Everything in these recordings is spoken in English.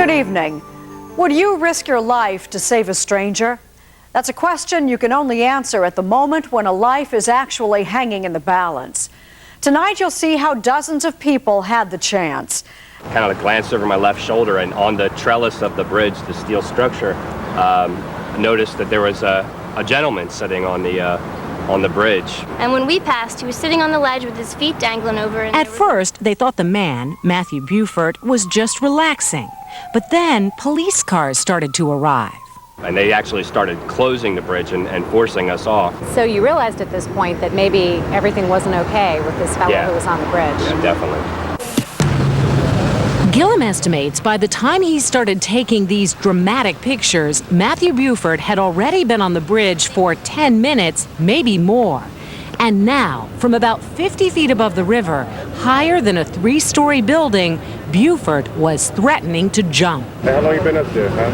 Good evening. Would you risk your life to save a stranger? That's a question you can only answer at the moment when a life is actually hanging in the balance. Tonight you'll see how dozens of people had the chance. Kind of glanced over my left shoulder, and on the trellis of the bridge, the steel structure, noticed that there was a gentleman sitting on the bridge. And when we passed, he was sitting on the ledge with his feet dangling over. At first, they thought the man, Matthew Buford, was just relaxing. But then police cars started to arrive. And they actually started closing the bridge and forcing us off. So you realized at this point that maybe everything wasn't okay with this fellow who was on the bridge. Yeah, definitely. Gillum estimates by the time he started taking these dramatic pictures, Matthew Buford had already been on the bridge for 10 minutes, maybe more. And now, from about 50 feet above the river, higher than a 3-story building, Buford was threatening to jump. How long you been up there, huh?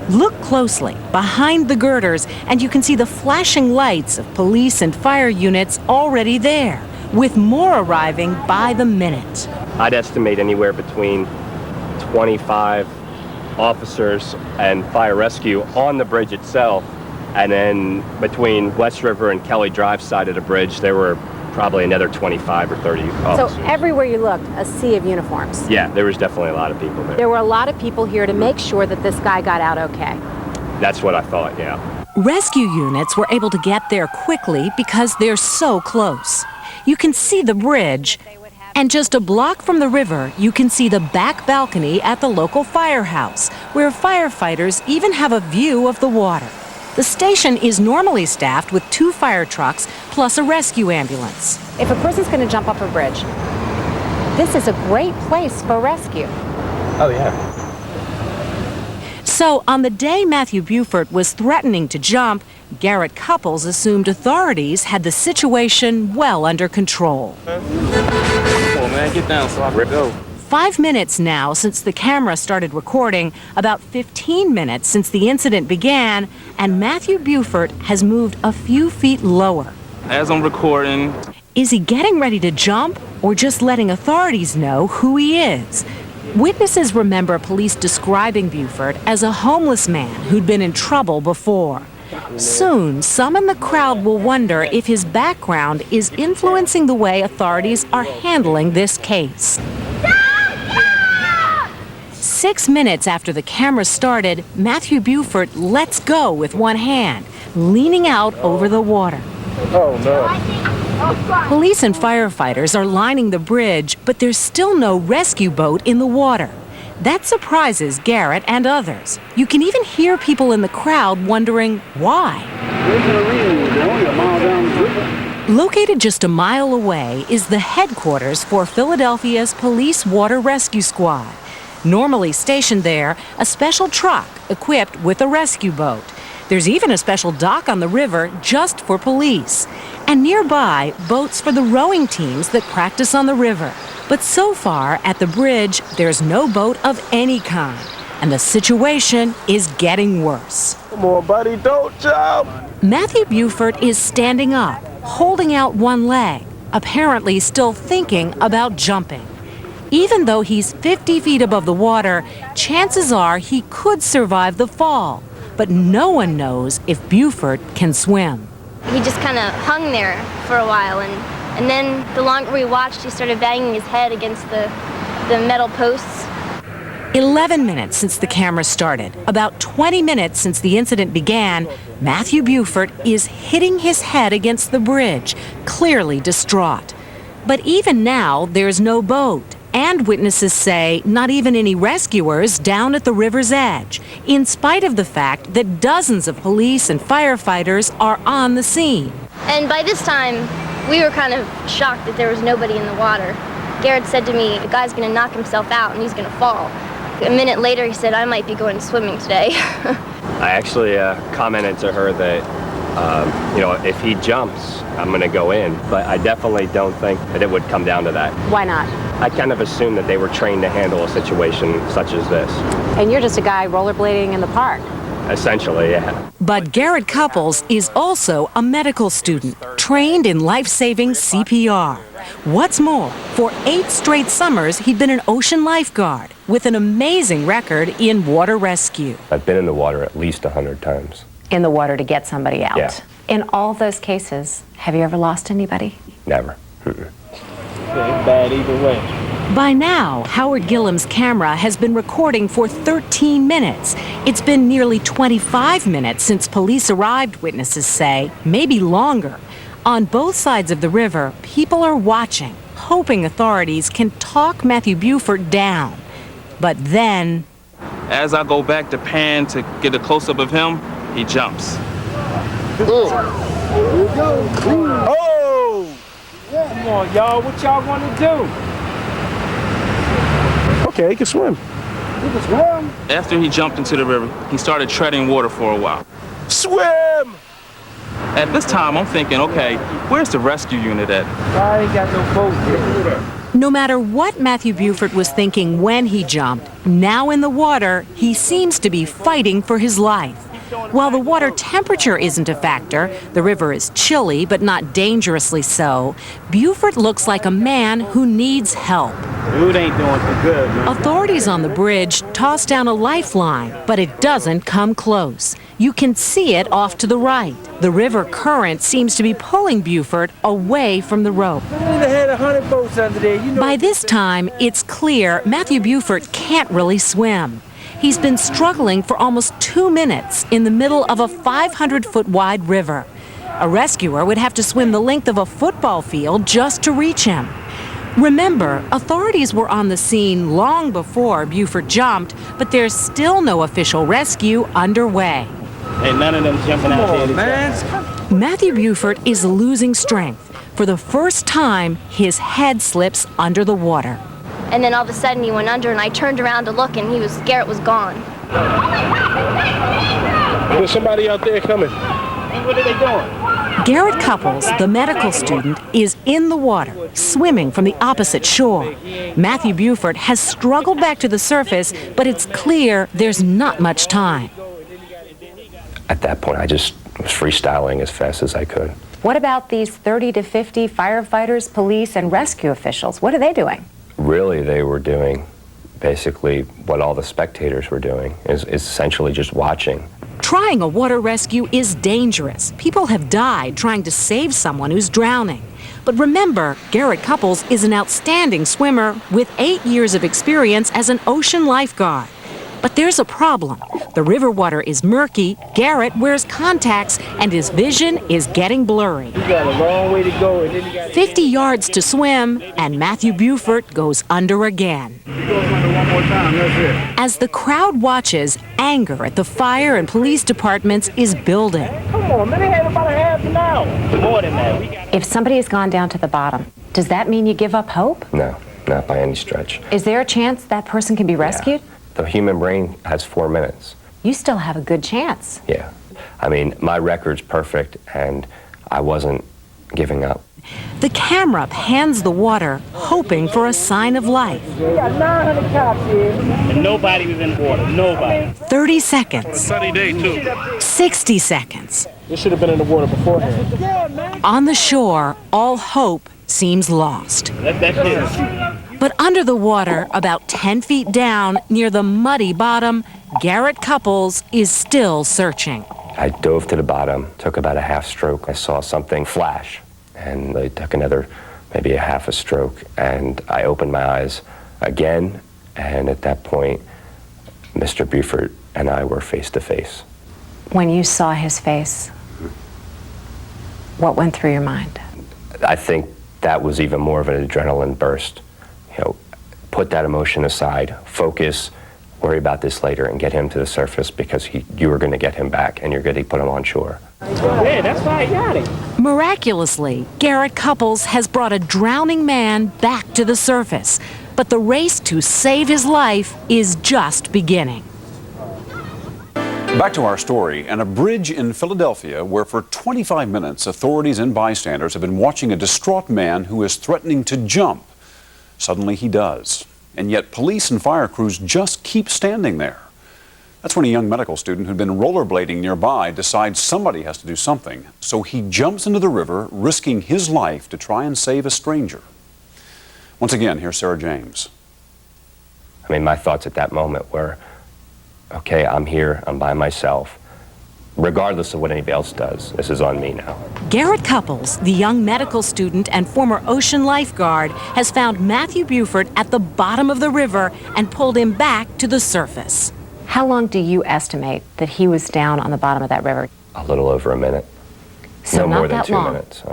Look closely behind the girders, and you can see the flashing lights of police and fire units already there, with more arriving by the minute. I'd estimate anywhere between 25 officers and fire rescue on the bridge itself, and then between West River and Kelly Drive side of the bridge, there were probably another 25 or 30 officers. So everywhere you looked, a sea of uniforms. Yeah, there was definitely a lot of people there. There were a lot of people here to make sure that this guy got out okay. That's what I thought, yeah. Rescue units were able to get there quickly because they're so close. You can see the bridge, and just a block from the river, you can see the back balcony at the local firehouse, where firefighters even have a view of the water. The station is normally staffed with 2 fire trucks plus a rescue ambulance. If a person's going to jump off a bridge, this is a great place for rescue. Oh, yeah. So on the day Matthew Buford was threatening to jump, Garrett Cuppels assumed authorities had the situation well under control. Come on, man, get down so I can go. 5 minutes now since the camera started recording, about 15 minutes since the incident began, and Matthew Buford has moved a few feet lower. As I'm recording. Is he getting ready to jump or just letting authorities know who he is? Witnesses remember police describing Buford as a homeless man who'd been in trouble before. Soon, some in the crowd will wonder if his background is influencing the way authorities are handling this case. 6 minutes after the camera started, Matthew Buford lets go with one hand, leaning out over the water. Oh, no. Police and firefighters are lining the bridge, but there's still no rescue boat in the water. That surprises Garrett and others. You can even hear people in the crowd wondering why. Located just a mile away is the headquarters for Philadelphia's Police Water Rescue Squad. Normally stationed there, a special truck equipped with a rescue boat. There's even a special dock on the river just for police. And nearby, boats for the rowing teams that practice on the river. But so far, at the bridge, there's no boat of any kind. And the situation is getting worse. Come on, buddy, don't jump. Matthew Buford is standing up, holding out one leg, apparently still thinking about jumping. Even though he's 50 feet above the water, chances are he could survive the fall. But no one knows if Buford can swim. He just kind of hung there for a while, and then the longer we watched, he started banging his head against the metal posts. 11 minutes since the camera started, about 20 minutes since the incident began, Matthew Buford is hitting his head against the bridge, clearly distraught. But even now, there's no boat. And witnesses say not even any rescuers down at the river's edge, in spite of the fact that dozens of police and firefighters are on the scene. And by this time, we were kind of shocked that there was nobody in the water. Garrett said to me, the guy's going to knock himself out and he's going to fall. A minute later, he said, I might be going swimming today. I actually commented to her that, if he jumps, I'm going to go in. But I definitely don't think that it would come down to that. Why not? I kind of assumed that they were trained to handle a situation such as this. And you're just a guy rollerblading in the park. Essentially, yeah. But Garrett Cuppels is also a medical student, trained in life-saving CPR. What's more, for 8 straight summers, he'd been an ocean lifeguard with an amazing record in water rescue. I've been in the water at least 100 times. In the water to get somebody out. Yeah. In all those cases, have you ever lost anybody? Never. It's bad either way. By now, Howard Gillam's camera has been recording for 13 minutes. It's been nearly 25 minutes since police arrived, witnesses say, maybe longer. On both sides of the river, people are watching, hoping authorities can talk Matthew Buford down. But then... As I go back to pan to get a close-up of him, he jumps. Oh! Come on, y'all. What y'all want to do? Okay, he can swim. You can swim. After he jumped into the river, he started treading water for a while. Swim! At this time, I'm thinking, okay, where's the rescue unit at? I ain't got no boat here. No matter what Matthew Buford was thinking when he jumped, now in the water, he seems to be fighting for his life. While the water temperature isn't a factor, the river is chilly but not dangerously so, Buford looks like a man who needs help. Dude ain't doing too good, man. Authorities on the bridge toss down a lifeline, but it doesn't come close. You can see it off to the right. The river current seems to be pulling Buford away from the rope. We would have had 100 boats under there. You know. By this time, it's clear Matthew Buford can't really swim. He's been struggling for almost 2 minutes in the middle of a 500-foot wide river. A rescuer would have to swim the length of a football field just to reach him. Remember, authorities were on the scene long before Buford jumped, but there's still no official rescue underway. Hey, none of them jumping out there, man. Matthew Buford is losing strength. For the first time, his head slips under the water. And then all of a sudden he went under, and I turned around to look, and Garrett was gone. There's somebody out there coming. What are they doing? Garrett Cuppels, the medical student, is in the water, swimming from the opposite shore. Matthew Buford has struggled back to the surface, but it's clear there's not much time. At that point, I just was freestyling as fast as I could. What about these 30 to 50 firefighters, police, and rescue officials? What are they doing? Really, they were doing basically what all the spectators were doing, is essentially just watching. Trying a water rescue is dangerous. People have died trying to save someone who's drowning. But remember, Garrett Cuppels is an outstanding swimmer with 8 years of experience as an ocean lifeguard. But there's a problem. The river water is murky, Garrett wears contacts, and his vision is getting blurry. You got a long way to go, and then you got 50 yards to swim, and Matthew Buford goes under again. You go under one more time, that's it. As the crowd watches, anger at the fire and police departments is building. Come on, man, they had about a half an hour. More than that. If somebody has gone down to the bottom, does that mean you give up hope? No, not by any stretch. Is there a chance that person can be rescued? The human brain has 4 minutes. You still have a good chance. Yeah. I mean, my record's perfect, and I wasn't giving up. The camera pans the water, hoping for a sign of life. We got 900 cops here. And nobody was in the water. Nobody. 30 seconds. Sunny day, too. 60 seconds. This should have been in the water beforehand. Yeah, man. On the shore, all hope seems lost. Let that shit. But under the water, about 10 feet down, near the muddy bottom, Garrett Cuppels is still searching. I dove to the bottom, took about a half stroke. I saw something flash, and I took another, maybe a half a stroke, and I opened my eyes again, and at that point, Mr. Buford and I were face to face. When you saw his face, what went through your mind? I think that was even more of an adrenaline burst. You know, put that emotion aside, focus, worry about this later, and get him to the surface, because you were going to get him back, and you're going to put him on shore. Yeah, that's why I got it. Miraculously, Garrett Cuppels has brought a drowning man back to the surface. But the race to save his life is just beginning. Back to our story, and a bridge in Philadelphia where for 25 minutes authorities and bystanders have been watching a distraught man who is threatening to jump. Suddenly he does, and yet police and fire crews just keep standing there. That's when a young medical student who'd been rollerblading nearby decides somebody has to do something. So he jumps into the river, risking his life to try and save a stranger. Once again, here's Sarah James. I mean, my thoughts at that moment were, okay, I'm here, I'm by myself. Regardless of what anybody else does, this is on me now. Garrett Cuppels, the young medical student and former ocean lifeguard, has found Matthew Buford at the bottom of the river and pulled him back to the surface. How long do you estimate that he was down on the bottom of that river? A little over a minute. So no not more than that 2 long. minutes.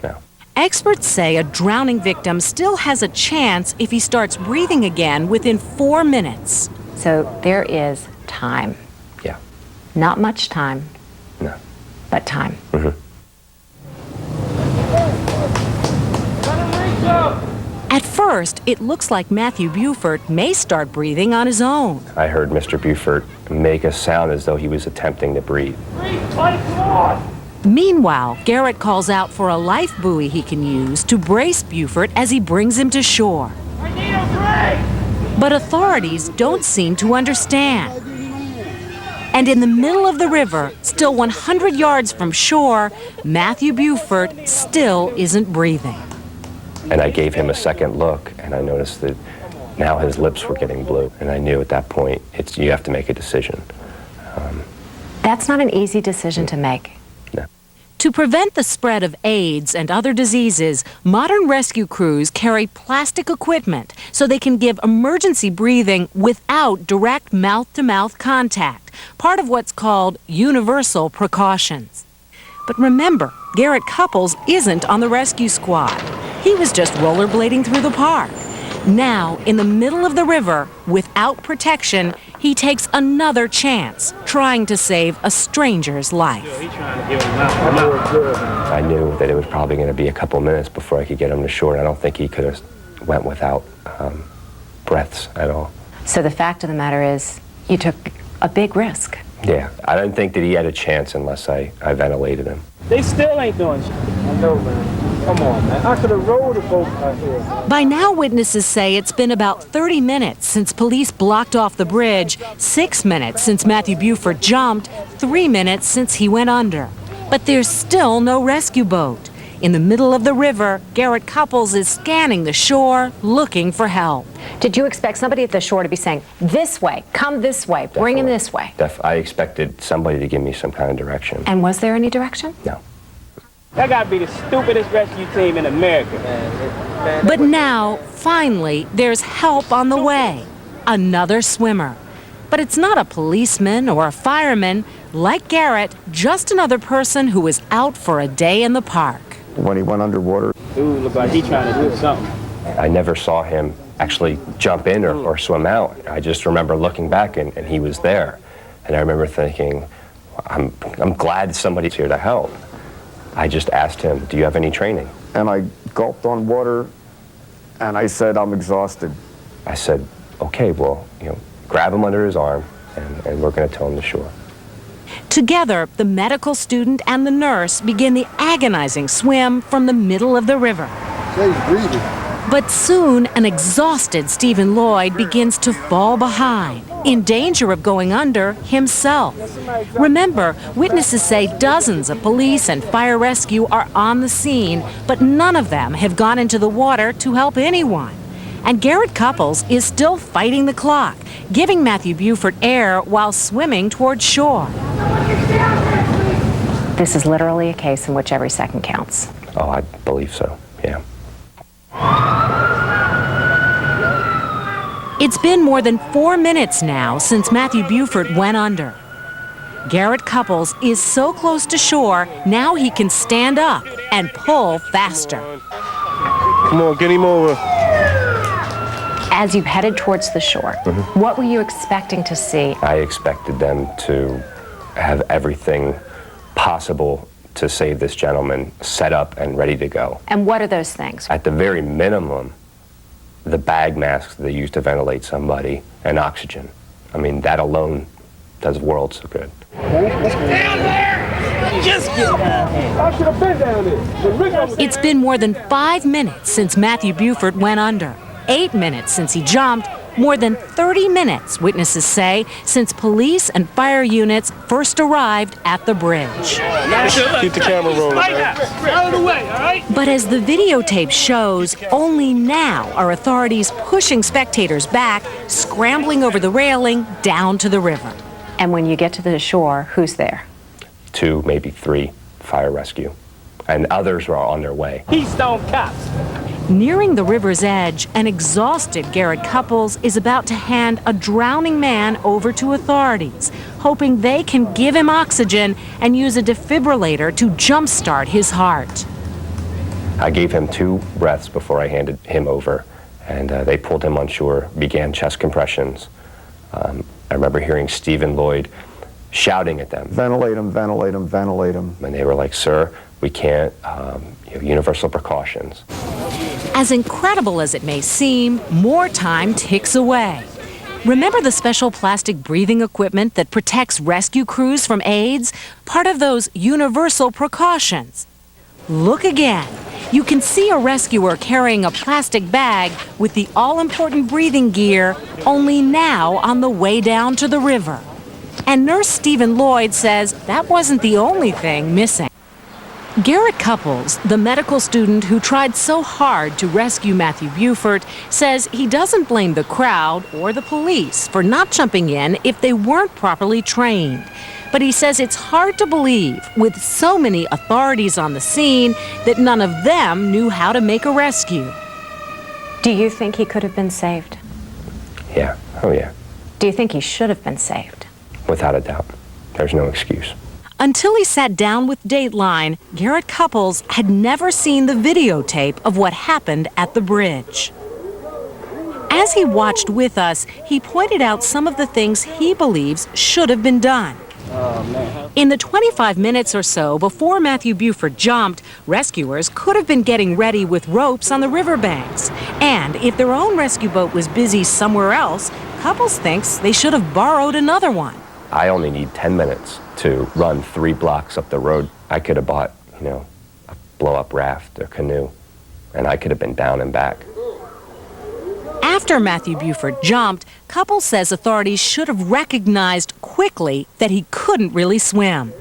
No. Experts say a drowning victim still has a chance if he starts breathing again within 4 minutes. So there is time. Yeah. Not much time, No. but time. At first, it looks like Matthew Buford may start breathing on his own. I heard Mr. Buford make a sound as though he was attempting to breathe. Meanwhile, Garrett calls out for a life buoy he can use to brace Buford as he brings him to shore. But authorities don't seem to understand. And in the middle of the river, still 100 yards from shore, Matthew Buford still isn't breathing. And I gave him a second look, and I noticed that now his lips were getting blue. And I knew at that point, you have to make a decision. That's not an easy decision to make. No. To prevent the spread of AIDS and other diseases, modern rescue crews carry plastic equipment so they can give emergency breathing without direct mouth-to-mouth contact, part of what's called universal precautions. But remember, Garrett Cuppels isn't on the rescue squad. He was just rollerblading through the park. Now, in the middle of the river, without protection, he takes another chance, trying to save a stranger's life. I knew that it was probably going to be a couple minutes before I could get him to shore, and I don't think he could have went without breaths at all. So the fact of the matter is, you took a big risk. Yeah, I didn't think that he had a chance unless I ventilated him. They still ain't doing shit. I know, man. Come on, man. I could have rode a boat out here. By now, witnesses say it's been about 30 minutes since police blocked off the bridge, 6 minutes since Matthew Buford jumped, 3 minutes since he went under. But there's still no rescue boat. In the middle of the river, Garrett Cuppels is scanning the shore, looking for help. Did you expect somebody at the shore to be saying, this way, come this way, bring him this way? I expected somebody to give me some kind of direction. And was there any direction? No. That gotta be the stupidest rescue team in America. But now, finally, there's help on the way. Another swimmer. But it's not a policeman or a fireman. Like Garrett, just another person who was out for a day in the park. When he went underwater, Dude looked like he trying to do something. I never saw him actually jump in or swim out. I just remember looking back and he was there. And I remember thinking, I'm glad somebody's here to help. I just asked him, do you have any training? and I gulped on water, and I said, I'm exhausted. I said, okay, well, grab him under his arm, and we're going to tow him to shore. Together, the medical student and the nurse begin the agonizing swim from the middle of the river. He's breathing. But soon, an exhausted Stephen Lloyd begins to fall behind, in danger of going under himself. Remember, witnesses say dozens of police and fire rescue are on the scene, but none of them have gone into the water to help anyone. And Garrett Cuppels is still fighting the clock, giving Matthew Buford air while swimming toward shore. This is literally a case in which every second counts. Oh, I believe so, yeah. It's been more than 4 minutes now since Matthew Buford went under. Garrett Cuppels is so close to shore, now he can stand up and pull faster. Come on, get him over. As you headed towards the shore, what were you expecting to see? I expected them to have everything possible to save this gentleman set up and ready to go. And what are those things? At the very minimum, the bag masks they use to ventilate somebody and oxygen. I mean, that alone does worlds of good. Just get down here. I should have been down there. It's been more than 5 minutes since Matthew Buford went under, 8 minutes since he jumped, More than 30 minutes, witnesses say, since police and fire units first arrived at the bridge. Keep the camera rolling, man. Out of the way, all right? But as the videotape shows, only now are authorities pushing spectators back, scrambling over the railing down to the river. And when you get to the shore, who's there? 2, maybe 3 fire rescue, and others were on their way. Keystone Cops. Nearing the river's edge, an exhausted Garrett Cuppels is about to hand a drowning man over to authorities, hoping they can give him oxygen and use a defibrillator to jumpstart his heart. I gave him 2 breaths before I handed him over, and they pulled him on shore, began chest compressions. I remember hearing Stephen Lloyd shouting at them. Ventilate him, ventilate him, ventilate him. And they were like, "Sir, we can't, universal precautions." As incredible as it may seem, more time ticks away. Remember the special plastic breathing equipment that protects rescue crews from AIDS? Part of those universal precautions. Look again. You can see a rescuer carrying a plastic bag with the all-important breathing gear, only now on the way down to the river. And Nurse Stephen Lloyd says that wasn't the only thing missing. Garrett Cuppels, the medical student who tried so hard to rescue Matthew Buford, says he doesn't blame the crowd or the police for not jumping in if they weren't properly trained. But he says it's hard to believe, with so many authorities on the scene, that none of them knew how to make a rescue. Do you think he could have been saved? Yeah, oh yeah, Do you think he should have been saved? without a doubt. There's no excuse. Until he sat down with Dateline, Garrett Cuppels had never seen the videotape of what happened at the bridge. As he watched with us, he pointed out some of the things he believes should have been done. In the 25 minutes or so before Matthew Buford jumped, rescuers could have been getting ready with ropes on the riverbanks. And if their own rescue boat was busy somewhere else, Cuppels thinks they should have borrowed another one. I only need 10 minutes to run 3 blocks up the road. I could have bought, a blow-up raft or canoe, and I could have been down and back. After Matthew Buford jumped, Cuppel says authorities should have recognized quickly that he couldn't really swim.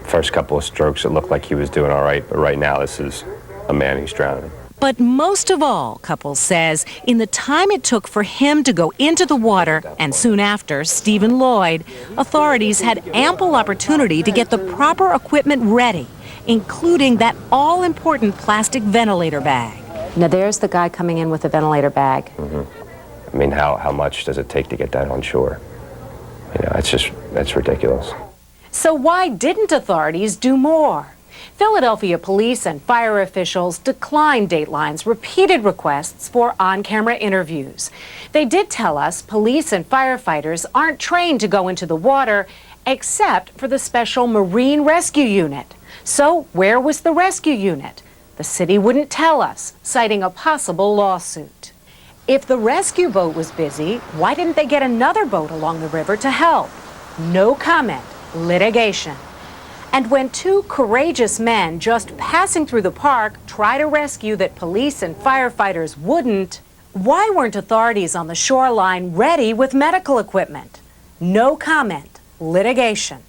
First couple of strokes, it looked like he was doing all right, but right now this is a man who's drowning. But most of all, Cuppel says, in the time it took for him to go into the water, and soon after, Stephen Lloyd, authorities had ample opportunity to get the proper equipment ready, including that all-important plastic ventilator bag. Now there's the guy coming in with the ventilator bag. I mean, how much does it take to get that on shore? That's ridiculous. So why didn't authorities do more? Philadelphia police and fire officials declined Dateline's repeated requests for on-camera interviews. They did tell us police and firefighters aren't trained to go into the water except for the special Marine Rescue Unit. So where was the rescue unit? The city wouldn't tell us, citing a possible lawsuit. If the rescue boat was busy, why didn't they get another boat along the river to help? No comment. Litigation. And when 2 courageous men just passing through the park try to rescue that police and firefighters wouldn't, why weren't authorities on the shoreline ready with medical equipment? No comment. Litigation.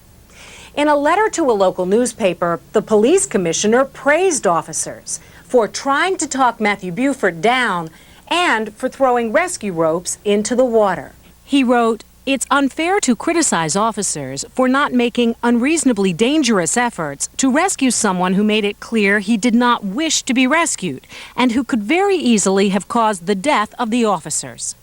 In a letter to a local newspaper, the police commissioner praised officers for trying to talk Matthew Buford down and for throwing rescue ropes into the water. He wrote, "It's unfair to criticize officers for not making unreasonably dangerous efforts to rescue someone who made it clear he did not wish to be rescued and who could very easily have caused the death of the officers."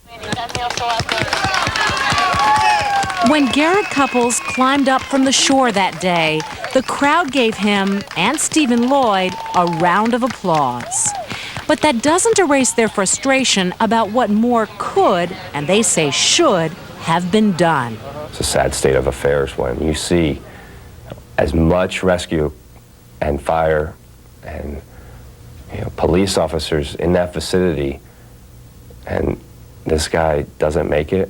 When Garrett Cuppels climbed up from the shore that day, the crowd gave him and Stephen Lloyd a round of applause. But that doesn't erase their frustration about what more could, and they say should, have been done. It's a sad state of affairs when you see as much rescue and fire and police officers in that vicinity, and this guy doesn't make it.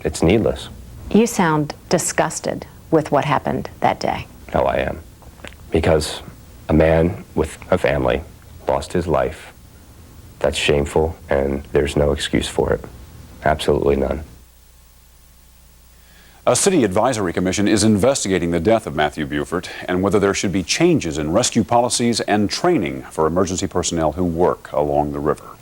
It's needless. You sound disgusted with what happened that day. No, I am. Because a man with a family lost his life. That's shameful, and there's no excuse for it. Absolutely none. A city advisory commission is investigating the death of Matthew Buford and whether there should be changes in rescue policies and training for emergency personnel who work along the river.